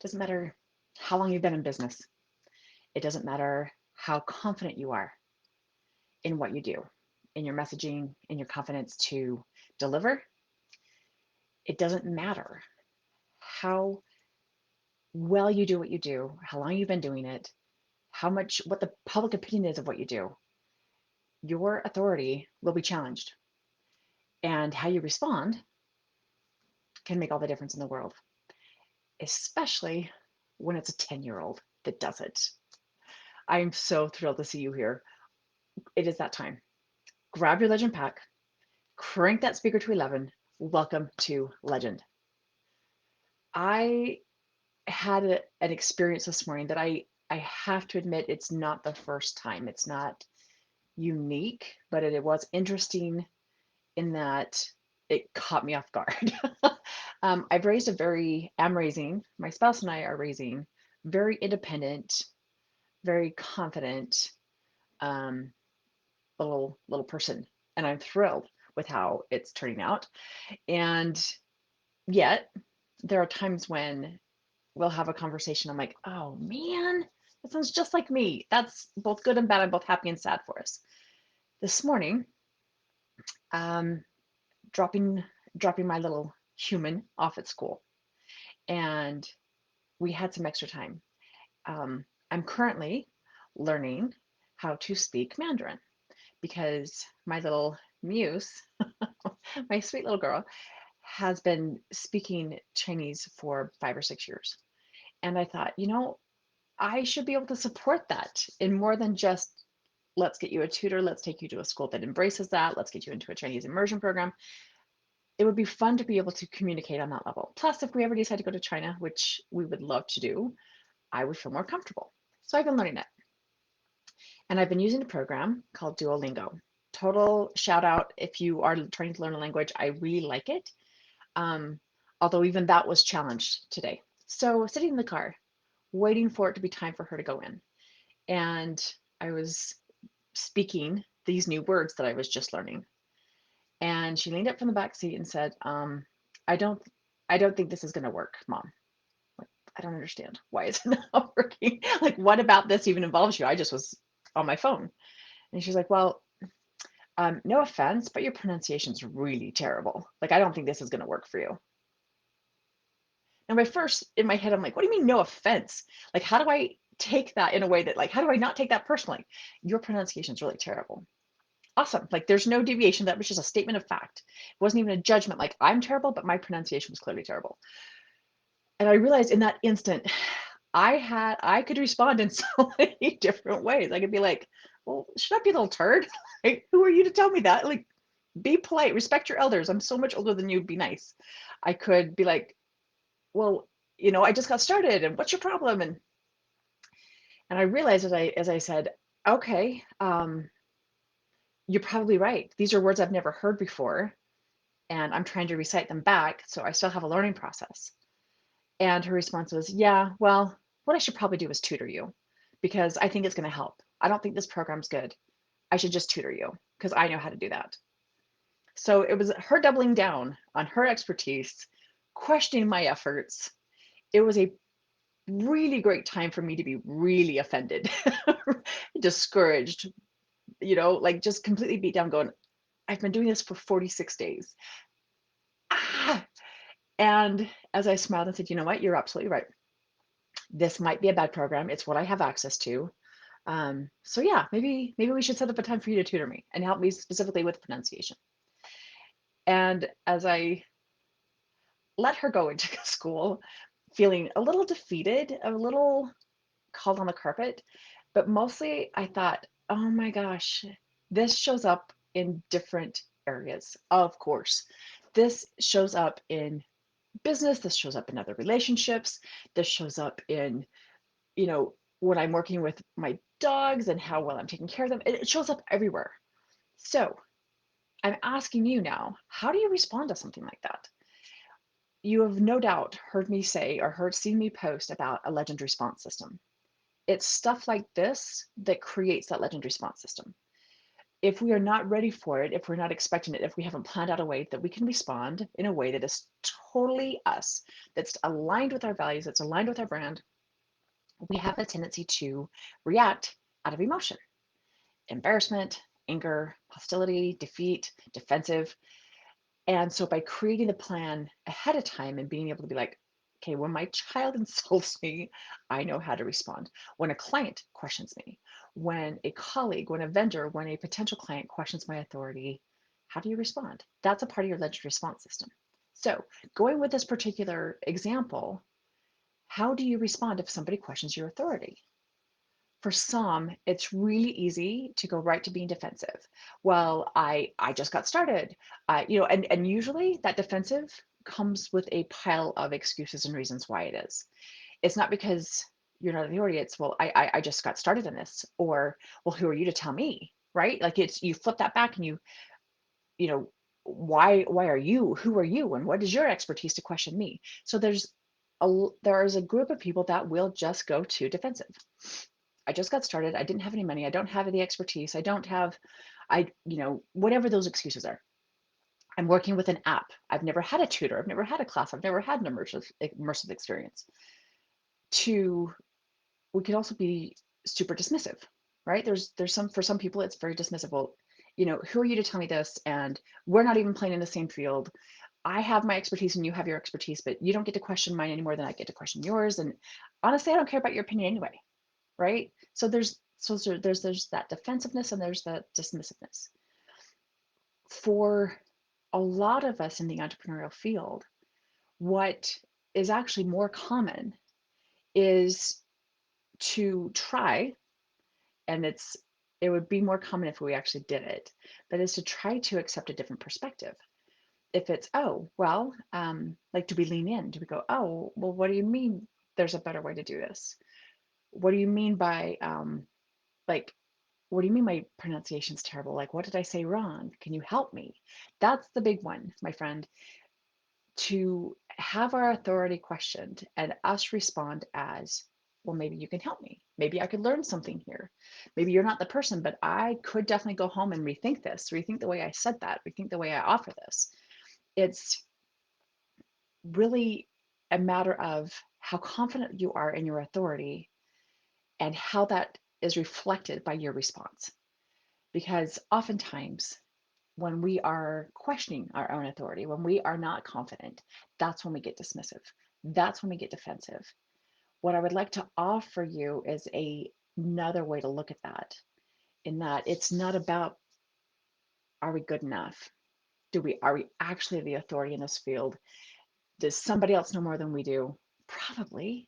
doesn't matter how long you've been in business. It doesn't matter how confident you are in what you do, in your messaging, in your confidence to deliver. It doesn't matter how well you do what you do, how long you've been doing it, what the public opinion is of what you do. Your authority will be challenged. And how you respond can make all the difference in the world, especially when it's a 10-year-old that does it. I'm so thrilled to see you here. It is that time. Grab your legend pack, crank that speaker to 11. Welcome to Legend. I had an experience this morning that I have to admit it's not the first time. It's not unique, but it was interesting in that it caught me off guard. I'm raising, my spouse and I are raising very independent, very confident um, little person, and I'm thrilled with how it's turning out. And yet, there are times when we'll have a conversation. I'm like, oh man, that sounds just like me. That's both good and bad. I'm both happy and sad for us. This morning, um, dropping dropping my little human off at school, and we had some extra time. I'm currently learning how to speak Mandarin because my little muse, my sweet little girl, has been speaking Chinese for 5 or 6 years. And I thought, I should be able to support that in more than just let's get you a tutor, let's take you to a school that embraces that, let's get you into a Chinese immersion program. It would be fun to be able to communicate on that level. Plus, if we ever decide to go to China, which we would love to do, I would feel more comfortable. So I've been learning it. And I've been using a program called Duolingo. Total shout out if you are trying to learn a language. I really like it. Um, Although even that was challenged today. So sitting in the car, waiting for it to be time for her to go in. And I was speaking these new words that I was just learning. And she leaned up from the back seat and said, I don't I don't think this is gonna work, Mom. Like, I don't understand. Why is it not working? Like, what about this even involves you? I just was on my phone. And she's like, well, no offense, but your pronunciation's really terrible. Like, I don't think this is gonna work for you. And my first in my head, I'm like, what do you mean no offense? Like, how do I take that in a way that, like, how do I not take that personally? Your pronunciation's really terrible. Awesome. Like, there's no deviation. That was just a statement of fact. It wasn't even a judgment, like, I'm terrible, but my pronunciation was clearly terrible. And I realized in that instant, I could respond in so many different ways. I could be like, well, shut up, you little turd. Like, who are you to tell me that? Like, be polite, respect your elders. I'm so much older than you, be nice. I could be like, well, I just got started and what's your problem? And I realized as I said, okay, you're probably right. These are words I've never heard before, and I'm trying to recite them back, so I still have a learning process. And her response was, yeah, well, what I should probably do is tutor you because I think it's going to help. I don't think this program's good. I should just tutor you because I know how to do that. So it was her doubling down on her expertise, questioning my efforts. It was a really great time for me to be really offended, discouraged, like just completely beat down, going, I've been doing this for 46 days. Ah! And as I smiled and said, you know what, you're absolutely right. This might be a bad program. It's what I have access to. So yeah, maybe we should set up a time for you to tutor me and help me specifically with pronunciation. And as I let her go into school, feeling a little defeated, a little called on the carpet, but mostly I thought, oh my gosh, this shows up in different areas, of course. This shows up in business, this shows up in other relationships, this shows up in, when I'm working with my dogs and how well I'm taking care of them. It shows up everywhere. So I'm asking you now, how do you respond to something like that? You have no doubt heard me say or seen me post about a legend response system. It's stuff like this that creates that legend response system. if we are not ready for it, if we're not expecting it, if we haven't planned out a way that we can respond in a way that is totally us, that's aligned with our values, that's aligned with our brand, we have a tendency to react out of emotion, embarrassment, anger, hostility, defeat, defensive. And so by creating the plan ahead of time and being able to be like, okay, when my child insults me, I know how to respond. When a client questions me, when a colleague, when a vendor, when a potential client questions my authority, how do you respond? That's a part of your alleged response system. So going with this particular example, how do you respond if somebody questions your authority? For some, it's really easy to go right to being defensive. Well, I just got started. And usually that defensive comes with a pile of excuses and reasons why it is. It's not because you're not an authority. It's, well, I just got started in this, or, well, who are you to tell me, right? Like, it's, you flip that back and you know, why are you? Who are you? And what is your expertise to question me? So there is a group of people that will just go to defensive. I just got started. I didn't have any money. I don't have the expertise. I don't have, whatever those excuses are. I'm working with an app. I've never had a tutor. I've never had a class. I've never had an immersive experience. To, we could also be super dismissive, right? There's some, for some people, it's very dismissive. Well, who are you to tell me this? And we're not even playing in the same field. I have my expertise and you have your expertise, but you don't get to question mine any more than I get to question yours. And honestly, I don't care about your opinion anyway, right? So there's that defensiveness and there's that dismissiveness. For a lot of us in the entrepreneurial field, what is actually more common is to try, and it would be more common if we actually did it, but is to try to accept a different perspective. If it's, oh, well, like, do we lean in? Do we go, oh, well, what do you mean there's a better way to do this? What do you mean by, like, what do you mean my pronunciation's terrible? Like, what did I say wrong? Can you help me? That's the big one, my friend, to have our authority questioned and us respond as, well, maybe you can help me. Maybe I could learn something here. Maybe you're not the person, but I could definitely go home and rethink this, rethink the way I said that, rethink the way I offer this. It's really a matter of how confident you are in your authority and how that is reflected by your response. Because oftentimes, when we are questioning our own authority, when we are not confident, that's when we get dismissive. That's when we get defensive. What I would like to offer you is another way to look at that, in that it's not about, are we good enough? Are we actually the authority in this field? Does somebody else know more than we do? Probably.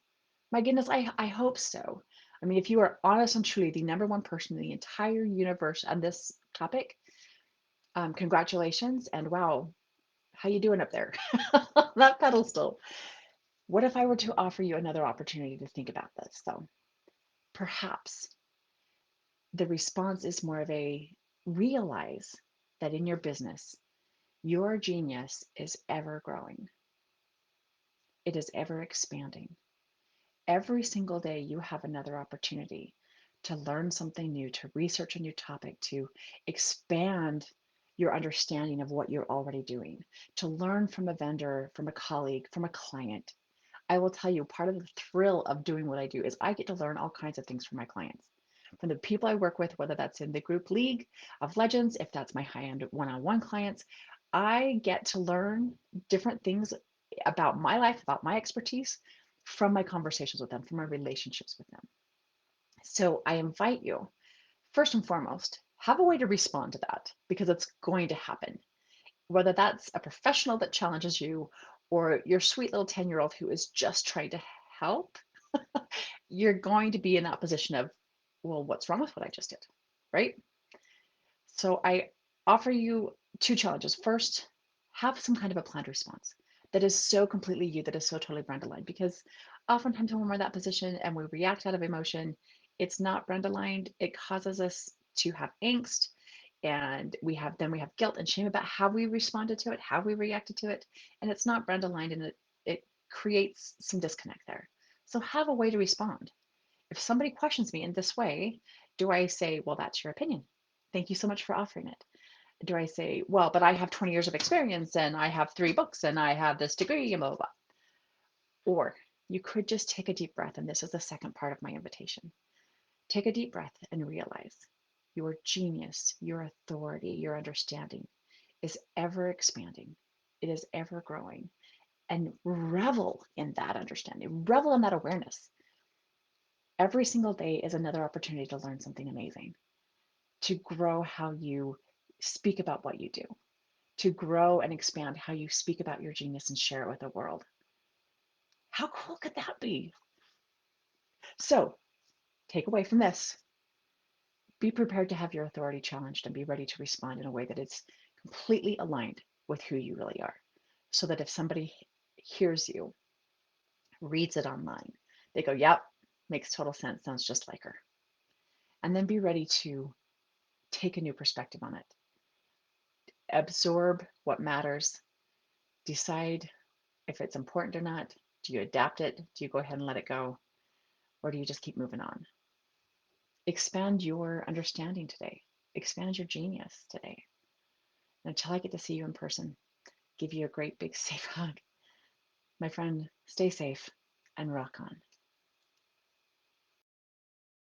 My goodness, I hope so. I mean, if you are honest and truly the number one person in the entire universe on this topic, congratulations, and wow, how you doing up there? That pedestal. What if I were to offer you another opportunity to think about this, though? Perhaps the response is more of a, realize that in your business, your genius is ever growing. It is ever expanding. Every single day, you have another opportunity to learn something new, to research a new topic, to expand your understanding of what you're already doing, to learn from a vendor, from a colleague, from a client. I will tell you, part of the thrill of doing what I do is I get to learn all kinds of things from my clients, from the people I work with, whether that's in the group league of legends, if that's my high-end one-on-one clients. I get to learn different things about my life, about my expertise from my conversations with them, from my relationships with them. So I invite you, first and foremost, have a way to respond to that, because it's going to happen. Whether that's a professional that challenges you or your sweet little 10-year-old who is just trying to help, you're going to be in that position of, well, what's wrong with what I just did, right? So I offer you two challenges. First, have some kind of a planned response that is so completely you, that is so totally brand aligned. Because oftentimes when we're in that position and we react out of emotion, it's not brand aligned. It causes us to have angst, and we have guilt and shame about how we responded to it, how we reacted to it, and it's not brand aligned, and it creates some disconnect there. So have a way to respond. If somebody questions me in this way, do I say, well, that's your opinion? Thank you so much for offering it. Do I say, well, but I have 20 years of experience and I have 3 books and I have this degree and blah, blah, blah. Or you could just take a deep breath. And this is the second part of my invitation. Take a deep breath and realize your genius, your authority, your understanding is ever expanding. It is ever growing. And revel in that understanding, revel in that awareness. Every single day is another opportunity to learn something amazing, to grow how you speak about what you do, to grow and expand how you speak about your genius and share it with the world. How cool could that be? So, take away from this, be prepared to have your authority challenged and be ready to respond in a way that is completely aligned with who you really are. So that if somebody hears you, reads it online, they go, yep, makes total sense, sounds just like her. And then be ready to take a new perspective on it, absorb what matters, decide if it's important or not. Do you adapt it? Do you go ahead and let it go? Or do you just keep moving on? Expand your understanding today. Expand your genius today. And until I get to see you in person, give you a great big safe hug. My friend, stay safe and rock on.